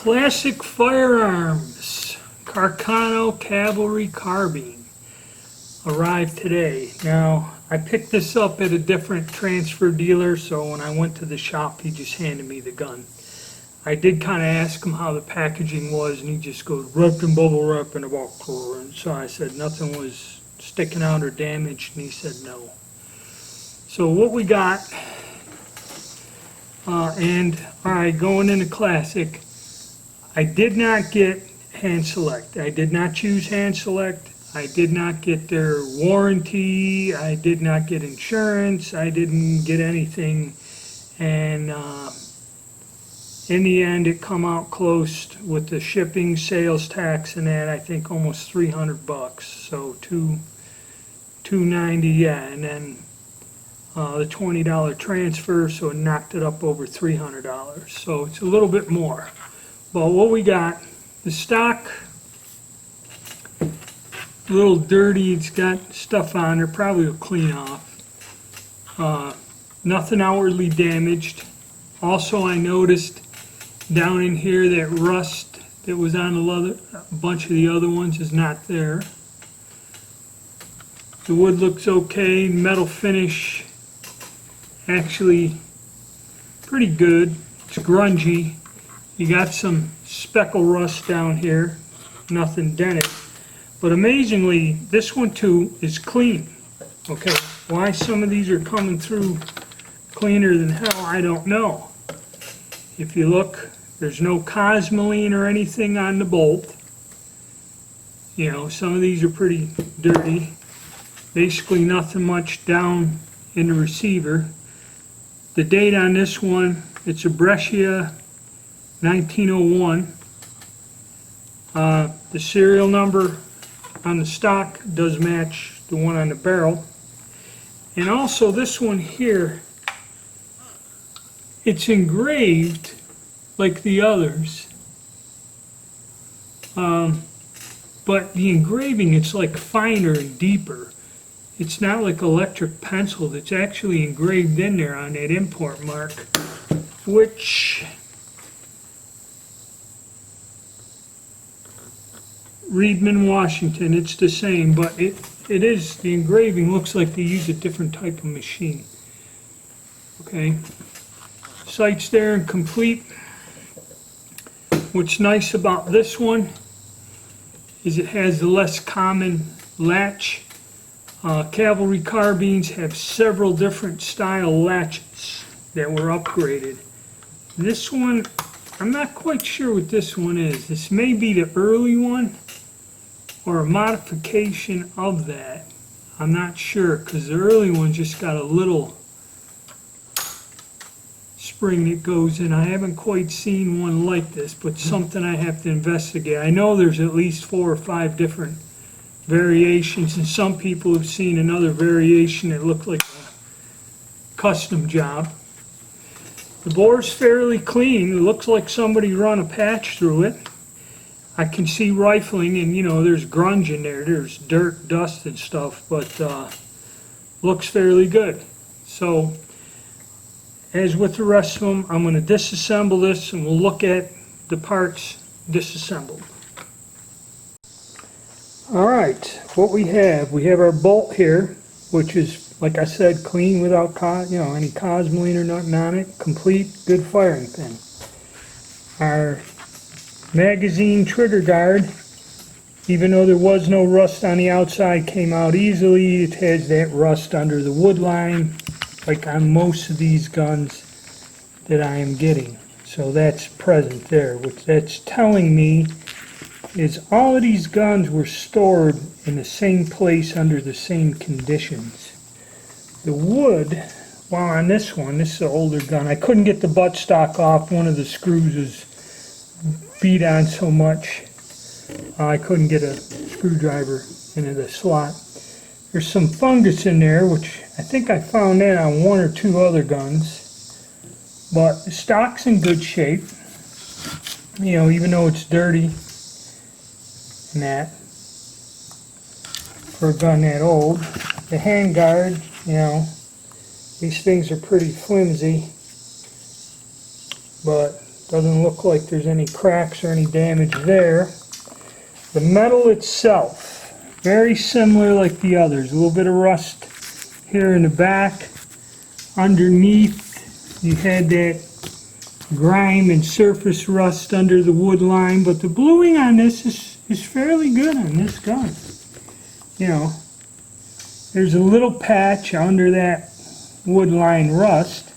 Classic Firearms Carcano Cavalry Carbine arrived today. Now, I picked this up at a different transfer dealer, so when I went to the shop, he just handed me the gun. I did kind of ask him how the packaging was, and he just goes, wrapped in bubble wrap and a box cover. And so I said nothing was sticking out or damaged, and he said no. So what we got, and alright, going into Classic, I did not get hand select. I did not choose hand select. I did not get their warranty. I did not get insurance. I didn't get anything. And in the end, it come out close with the shipping, sales tax, and that. I think almost $300. So $290, yeah, and then the $20 transfer, so it knocked it up over $300. So it's a little bit more. But what we got, the stock, a little dirty, it's got stuff on there, probably will clean off. Nothing outwardly damaged. Also, I noticed down in here that rust that was on a bunch of the other ones is not there. The wood looks okay, metal finish, actually pretty good. It's grungy. You got some speckle rust down here, nothing dented. But amazingly, this one too is clean. Okay, why some of these are coming through cleaner than hell, I don't know. If you look, there's no cosmoline or anything on the bolt. You know, some of these are pretty dirty. Basically nothing much down in the receiver. The date on this one, it's a Brescia 1901. The serial number on the stock does match the one on the barrel. And also this one here, it's engraved like the others. But the engraving, it's like finer and deeper. It's not like electric pencil. It's actually engraved in there on that import mark, which Reedman, Washington, it's the same, but it is, the engraving looks like they use a different type of machine. Okay, sights there and complete. What's nice about this one is it has the less common latch. Cavalry carbines have several different style latches that were upgraded. This one, I'm not quite sure what this one is. This may be the early one or a modification of that. I'm not sure, because the early one just got a little spring that goes in. I haven't quite seen one like this, but something I have to investigate. I know there's at least 4 or 5 different variations, and some people have seen another variation that looked like a custom job. The bore's fairly clean. It looks like somebody run a patch through it. I can see rifling, and you know, there's grunge in there. There's dirt, dust, and stuff, but looks fairly good. So, as with the rest of them, I'm going to disassemble this, and we'll look at the parts disassembled. Alright, what we have our bolt here, which is, like I said, clean without any cosmoline or nothing on it. Complete, good firing pin. Our magazine trigger guard, even though there was no rust on the outside, came out easily. It has that rust under the wood line, like on most of these guns that I am getting. So that's present there, which that's telling me is all of these guns were stored in the same place under the same conditions. The wood, well, on this one, this is an older gun, I couldn't get the buttstock off. One of the screws was beat on so much I couldn't get a screwdriver into the slot. There's some fungus in there, which I think I found that on 1 or 2 other guns, but the stock's in good shape, you know, even though it's dirty and that for a gun that old. The handguard, you know, these things are pretty flimsy, but Doesn't look like there's any cracks or any damage there. The metal itself, very similar like the others. A little bit of rust here in the back. Underneath, you had that grime and surface rust under the wood line, but the bluing on this is fairly good on this gun. You know, there's a little patch under that wood line rust,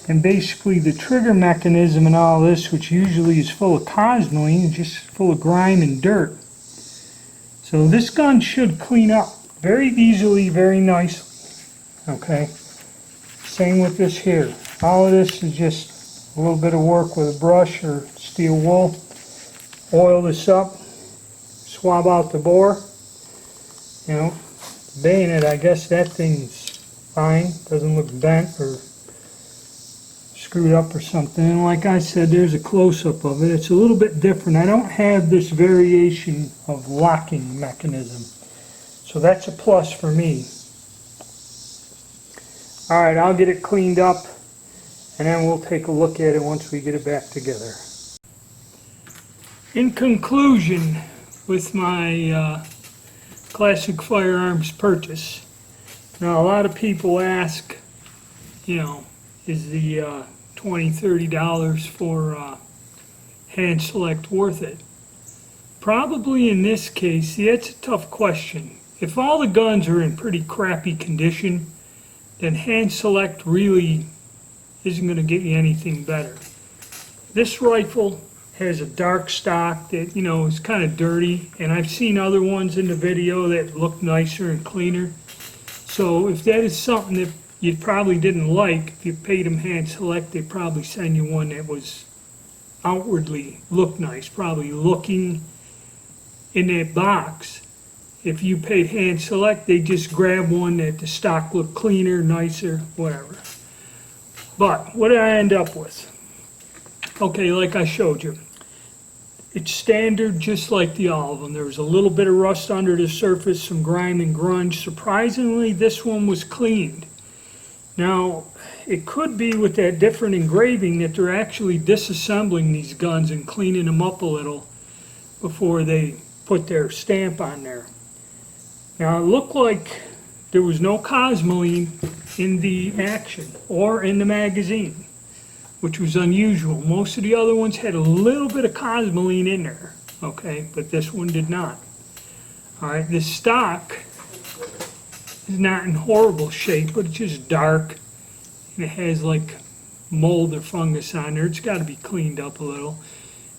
and basically the trigger mechanism and all this, which usually is full of cosmoline, is just full of grime and dirt. So this gun should clean up very easily, very nicely. Okay, same with this here. All of this is just a little bit of work with a brush or steel wool. Oil this up, swab out the bore. You know, bayonet, I guess that thing's fine. Doesn't look bent or screwed up or something. And like I said, there's a close-up of it. It's a little bit different. I don't have this variation of locking mechanism. So that's a plus for me. Alright, I'll get it cleaned up and then we'll take a look at it once we get it back together. In conclusion, with my classic firearms purchase, now a lot of people ask, you know, is the $20–30 for hand select worth it? Probably in this case. See, that's a tough question. If all the guns are in pretty crappy condition, then hand select really isn't going to get you anything better. This rifle has a dark stock that, you know, is kind of dirty, and I've seen other ones in the video that look nicer and cleaner. So if that is something that you probably didn't like, if you paid them hand select, they'd probably send you one that was outwardly looked nice, probably looking in that box. If you paid hand select, they just grab one that the stock looked cleaner, nicer, whatever. But what did I end up with? Okay, like I showed you, it's standard just like the all of them. There was a little bit of rust under the surface, some grime and grunge. Surprisingly, this one was cleaned. Now, it could be with that different engraving that they're actually disassembling these guns and cleaning them up a little before they put their stamp on there. Now, it looked like there was no cosmoline in the action or in the magazine, which was unusual. Most of the other ones had a little bit of cosmoline in there, okay, but this one did not. All right, this stock is not in horrible shape, but it's just dark, and it has like mold or fungus on there. It's got to be cleaned up a little.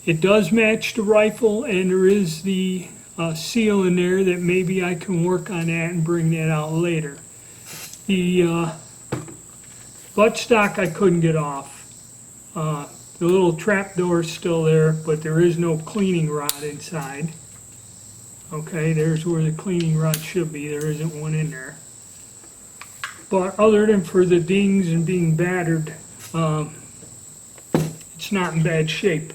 It does match the rifle, and there is the seal in there that maybe I can work on that and bring that out later. The buttstock I couldn't get off. The little trap door is still there, but there is no cleaning rod inside. Okay, there's where the cleaning rod should be. There isn't one in there. But other than for the dings and being battered, it's not in bad shape.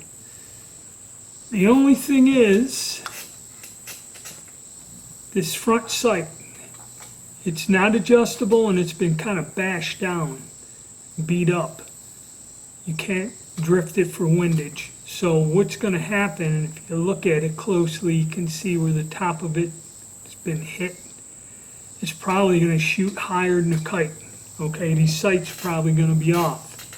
The only thing is, this front sight, it's not adjustable and it's been kind of bashed down, beat up. You can't drift it for windage. So what's going to happen, and if you look at it closely, you can see where the top of it has been hit. It's probably going to shoot higher than a kite. Okay, these sights are probably going to be off.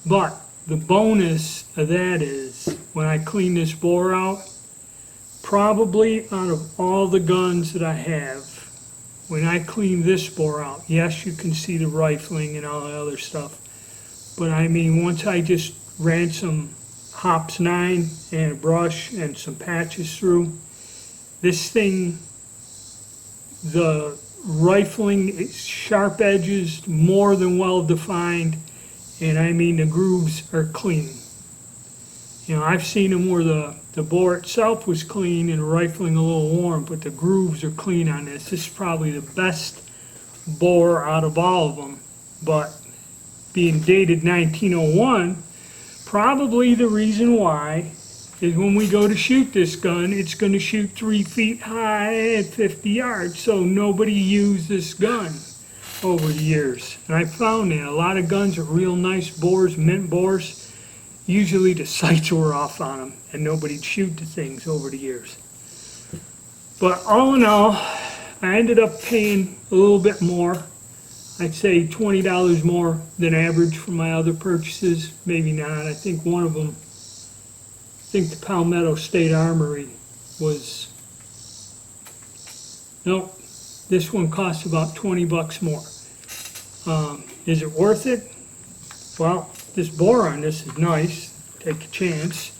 But the bonus of that is, when I clean this bore out, probably out of all the guns that I have, when I clean this bore out, yes, you can see the rifling and all the other stuff. But I mean, once I just ran some Hops 9 and a brush and some patches through, this thing, the rifling, it's sharp edges, more than well defined, and I mean the grooves are clean. You know, I've seen them where the bore itself was clean and the rifling a little worn, but the grooves are clean on this. This is probably the best bore out of all of them, but being dated 1901, probably the reason why is when we go to shoot this gun, it's going to shoot 3 feet high at 50 yards. So nobody used this gun over the years. And I found that a lot of guns are real nice bores, mint bores. usually the sights were off on them and nobody'd shoot the things over the years. But all in all, I ended up paying a little bit more. I'd say $20 more than average for my other purchases. Maybe not. I think one of them, I think the Palmetto State Armory was, nope, this one costs about 20 bucks more. Is it worth it? Well, this bore on this is nice. Take a chance.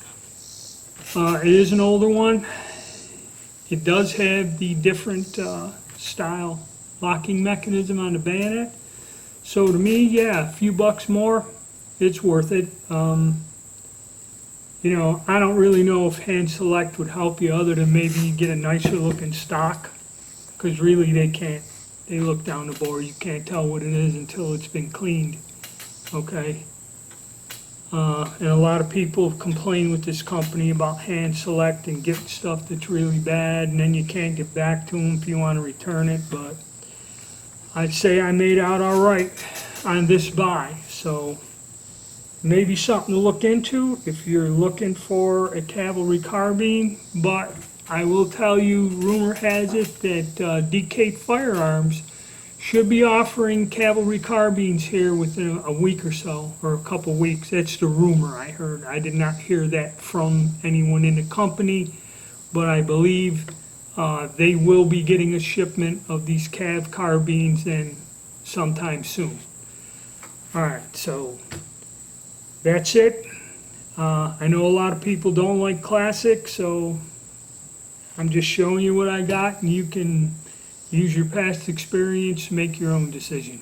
It is an older one. It does have the different style locking mechanism on the bayonet. So to me, yeah, a few bucks more, it's worth it. You know, I don't really know if hand select would help you other than maybe get a nicer looking stock, because really they can't. They look down the bore, you can't tell what it is until it's been cleaned. Okay. And a lot of people have complained with this company about hand select and getting stuff that's really bad, and then you can't get back to them if you want to return it. But I'd say I made out all right on this buy. So maybe something to look into if you're looking for a Cavalry carbine. But I will tell you, rumor has it that DK Firearms should be offering Cavalry carbines here within a week or so, or a couple weeks. That's the rumor I heard. I did not hear that from anyone in the company, but I believe they will be getting a shipment of these Cav carbines in sometime soon. All right, so that's it. I know a lot of people don't like classic, so I'm just showing you what I got, and you can use your past experience to make your own decision.